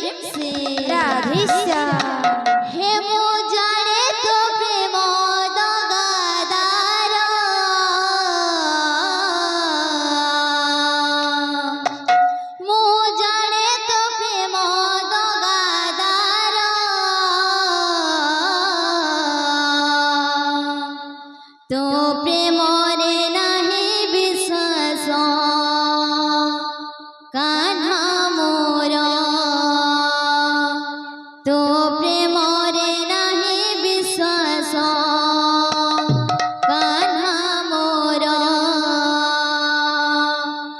प्रेम से राधे श्याम। हे मो जाने तो प्रेम दगादार, मो जाने तो प्रेम दगादार, तो प्रेम रे नहीं विश्वास कान्हा मोरा, तो प्रेम रे नहीं विश्वास कान्हा मोरा।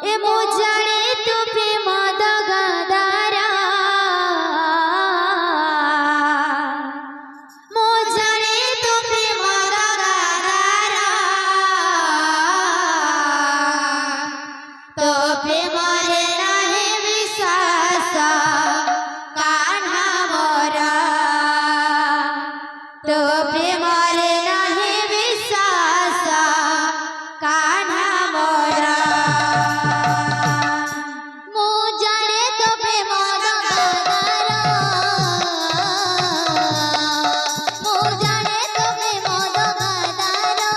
ए मो जाने तो प्रेम दगादारा, मो जाने तो प्रेम दगादारा, तो प्रेम रे नहीं विश्वास कान्हा मोरा, तो प्रेम रे नहीं विश्वास कान्हा मोरा। मो जाने तो प्रेम दगादारा, मो जाने तो प्रेम दगादारा,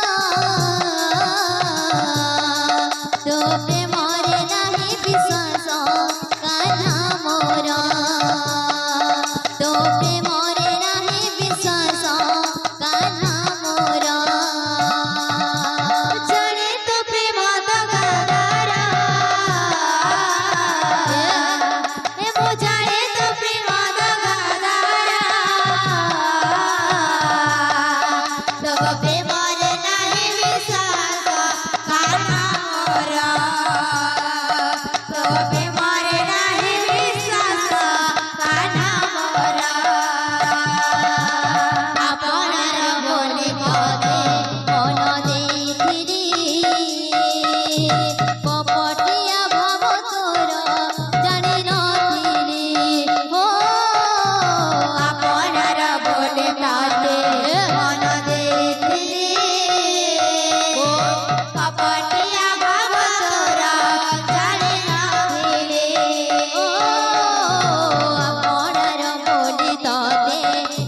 तो प्रेम रे नहीं विश्वास कान्हा मोरा, तो प्रेम रे नहीं विश्वास कान्हा मोरा। जाने तो प्रेम दगादारा, हे मो जाने तो प्रेम दगादारा, तो प्रेम रे नहीं विश्वास कान्हा मोरा, तो प्रेम रे नहीं विश्वास कान्हा मोरा। आपनार बोले कदे मन देथिरी, कपटिया भाव तोर जानि नथिरी हो। आपनार बोले कदे मन देथिरी, कपटिया भाव तोर जानि नथिरी ओ। आपनार बोले तते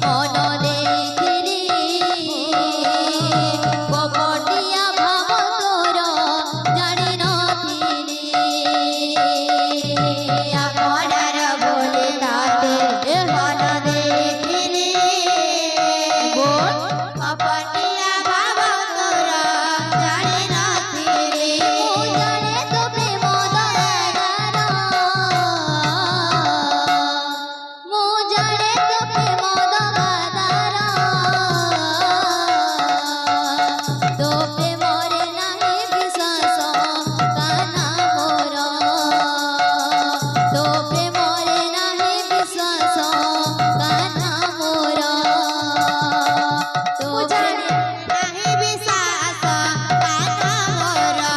मन देथिरी, कपटिया भाव तोर जानि नथिरी। आपनार बोले तते मन देथिरी, कपटिया भाव तोर जानि नथिरी। मो जाने तो प्रेम दगादारा, मो जाने तो प्रेम दगादारा, तो प्रेम रे नहीं विश्वास कान्हा मोरा, तो प्रेम रे नहीं विश्वास कान्हा मोरा, तो जाने नहीं विश्वास कान्हा मोरा,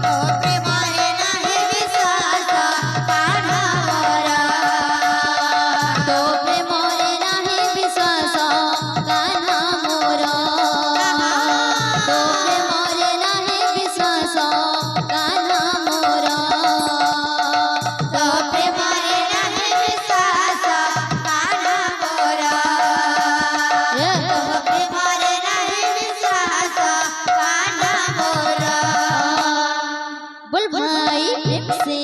तो प्रेम रे नहीं विश्वास कान्हा मोरा, तो प्रेम रे नहीं विश्वास कान्हा मोरा, तो प्रेम रे नहीं विश्वास कान्हा मोरा, तो प्रेम रे नहीं विश्वास कान्हा मोरा, तो प्रेम रे नहीं विश्वास कान्हा मोरा। बोल भाई प्रेम से